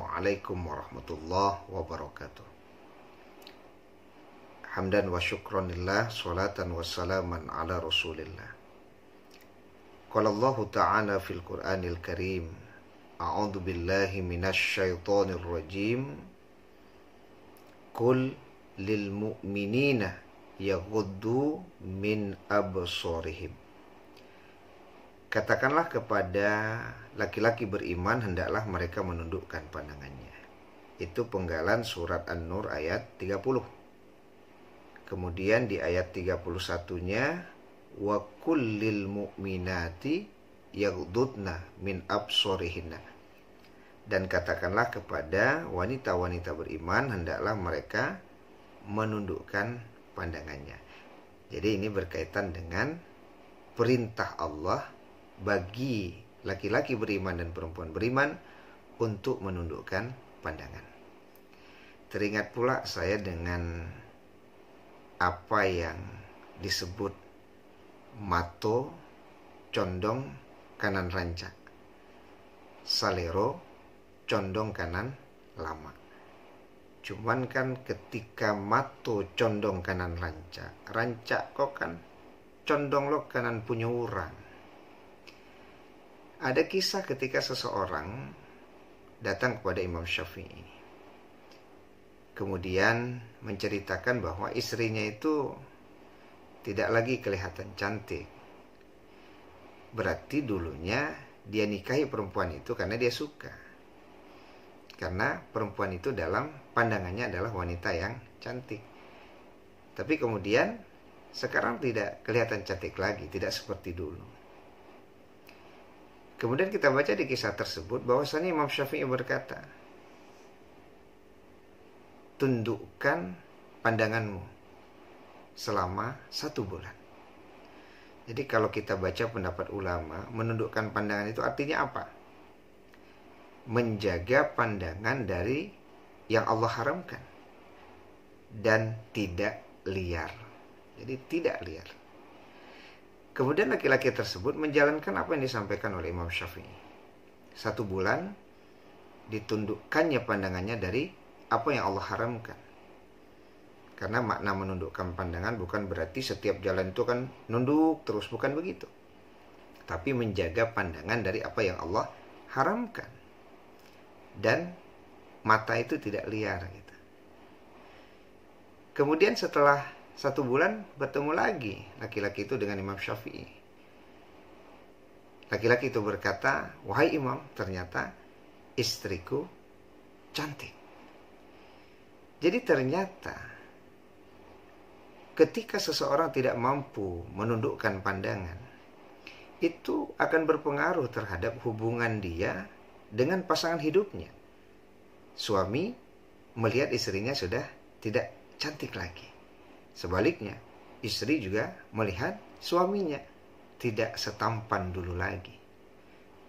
Assalamualaikum warahmatullahi wabarakatuh. Hamdan wa syukranillah, salatan wa salaman ala rasulillah. Qala Allah Ta'ala fil Qur'anil Karim, a'udzu billahi minasy syaithanir rajim. Qul lil mu'minina yaghuddu min absarihim. Katakanlah kepada laki-laki beriman, hendaklah mereka menundukkan pandangannya. Itu penggalan surat An-Nur ayat 30. Kemudian di ayat 31-nya, wa kullil mu'minati yaghdudna min absarihinna. Dan katakanlah kepada wanita-wanita beriman, hendaklah mereka menundukkan pandangannya. Jadi ini berkaitan dengan perintah Allah bagi laki-laki beriman dan perempuan beriman untuk menundukkan pandangan. Teringat pula saya dengan apa yang disebut mato, condong, kanan rancak. Salero, condong kanan lama. Cuman kan ketika mato condong kanan rancak, rancak kok kan condong lo kanan punya orang. Ada kisah ketika seseorang datang kepada Imam Syafi'i. Kemudian menceritakan bahwa istrinya itu tidak lagi kelihatan cantik. Berarti dulunya dia nikahi perempuan itu karena dia suka. Karena perempuan itu dalam pandangannya adalah wanita yang cantik. Tapi kemudian sekarang tidak kelihatan cantik lagi, tidak seperti dulu. Kemudian kita baca di kisah tersebut bahwasanya Imam Syafi'i berkata, tundukkan pandanganmu selama 1 bulan. Jadi kalau kita baca pendapat ulama, menundukkan pandangan itu artinya apa? Menjaga pandangan dari yang Allah haramkan dan tidak liar. Jadi tidak liar. Kemudian laki-laki tersebut menjalankan apa yang disampaikan oleh Imam Syafi'i. 1 bulan ditundukkannya pandangannya dari apa yang Allah haramkan. Karena makna menundukkan pandangan bukan berarti setiap jalan itu kan nunduk terus, bukan begitu. Tapi menjaga pandangan dari apa yang Allah haramkan. Dan mata itu tidak liar gitu. Kemudian setelah 1 bulan bertemu lagi laki-laki itu dengan Imam Syafi'i. Laki-laki itu berkata, wahai Imam, ternyata istriku cantik. Jadi ternyata ketika seseorang tidak mampu menundukkan pandangan, itu akan berpengaruh terhadap hubungan dia dengan pasangan hidupnya. Suami melihat istrinya sudah tidak cantik lagi. Sebaliknya, istri juga melihat suaminya tidak setampan dulu lagi.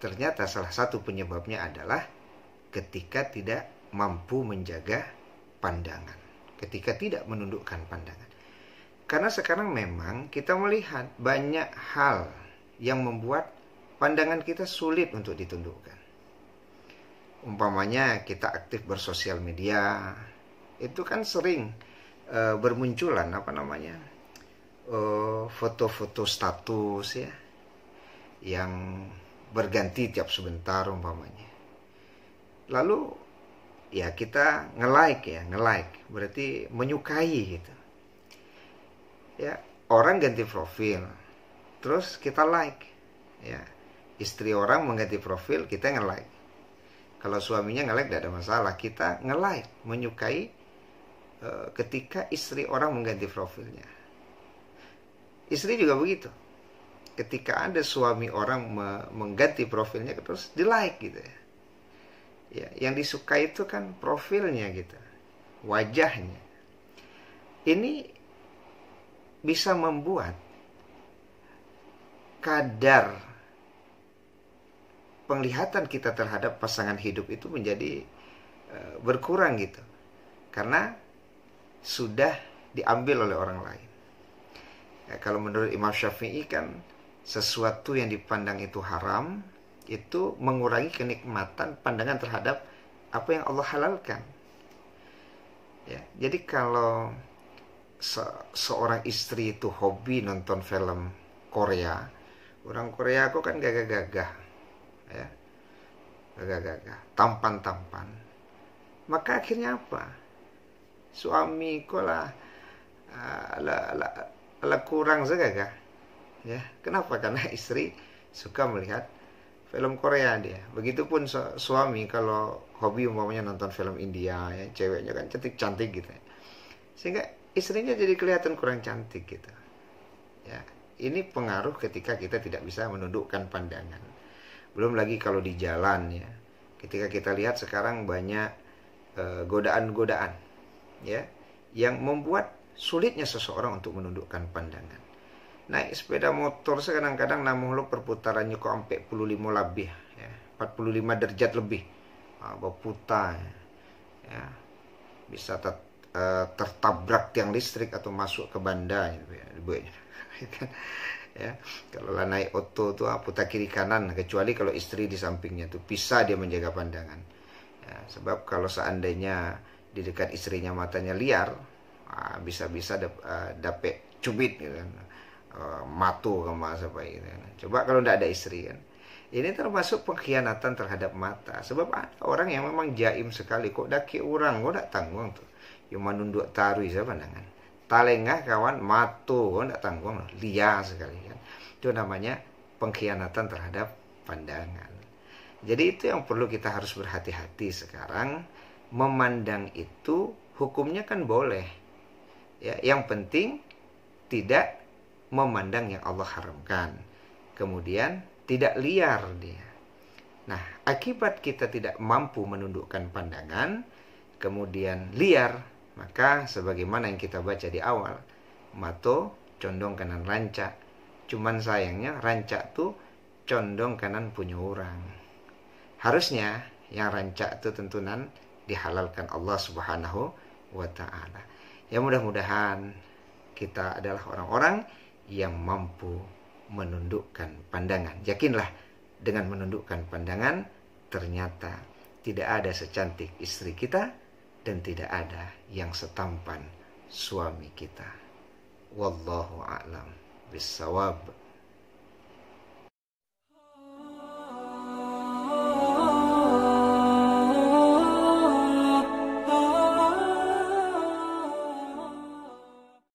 Ternyata salah satu penyebabnya adalah ketika tidak mampu menjaga pandangan, ketika tidak menundukkan pandangan. Karena sekarang memang kita melihat banyak hal yang membuat pandangan kita sulit untuk ditundukkan. Umpamanya kita aktif bersosial media, itu kan sering bermunculan foto-foto status ya, yang berganti tiap sebentar umpamanya. Lalu ya kita nge-like berarti menyukai gitu. Ya, orang ganti profil, terus kita like. Ya, istri orang mengganti profil, kita nge-like. Kalau suaminya nge-like tidak ada masalah, kita nge-like, menyukai. Ketika istri orang mengganti profilnya, istri juga begitu. Ketika ada suami orang mengganti profilnya, terus di like gitu ya. Ya, yang disukai itu kan profilnya gitu, wajahnya. Ini bisa membuat kadar penglihatan kita terhadap pasangan hidup itu menjadi berkurang gitu, karena sudah diambil oleh orang lain. Ya, kalau menurut Imam Syafi'i kan sesuatu yang dipandang itu haram, itu mengurangi kenikmatan pandangan terhadap apa yang Allah halalkan. Ya, jadi kalau seorang istri itu hobi nonton film Korea, orang Korea aku kan gagah-gagah, ya, gagah-gagah, tampan-tampan. Maka akhirnya apa? Suami ko lah ala kurang segagah. Ya, kenapa? Karena istri suka melihat film Korea dia. Begitupun suami kalau hobi umpamanya nonton film India, ya, ceweknya kan cantik-cantik gitu. Sehingga istrinya jadi kelihatan kurang cantik gitu. Ya, ini pengaruh ketika kita tidak bisa menundukkan pandangan. Belum lagi kalau di jalan ya. Ketika kita lihat sekarang banyak godaan-godaan ya yang membuat sulitnya seseorang untuk menundukkan pandangan. Naik sepeda motor kadang-kadang namun lo perputarannya kok sampai 45 lebih ya, 45 derajat lebih. Berputar ya. Bisa tertabrak tiang listrik atau masuk ke banda ya. Kalau naik oto tuh putar kiri kanan, kecuali kalau istri di sampingnya tuh bisa dia menjaga pandangan ya, sebab kalau seandainya di dekat istrinya matanya liar, bisa-bisa dapet cubit gitu kan, matu ke masa apa gitu. Coba kalau tidak ada istri kan, ini termasuk pengkhianatan terhadap mata. Sebab ada orang yang memang jaim sekali, kok daki orang kok tak tanggung tuh, yang menunduk taruh saya pandangan, talengah kawan matu kok tak tanggung, liar sekali kan. Itu namanya pengkhianatan terhadap pandangan. Jadi itu yang perlu kita harus berhati-hati sekarang. Memandang itu hukumnya kan boleh ya, yang penting tidak memandang yang Allah haramkan, kemudian tidak liar dia. Nah, akibat kita tidak mampu menundukkan pandangan kemudian liar, maka sebagaimana yang kita baca di awal, mato condong kanan rancak. Cuman sayangnya rancak tuh condong kanan punya orang. Harusnya yang rancak itu tentunan dihalalkan Allah Subhanahu wa ta'ala. Ya, mudah-mudahan kita adalah orang-orang yang mampu menundukkan pandangan. Yakinlah dengan menundukkan pandangan, ternyata tidak ada secantik istri kita dan tidak ada yang setampan suami kita. Wallahu a'lam bissawab.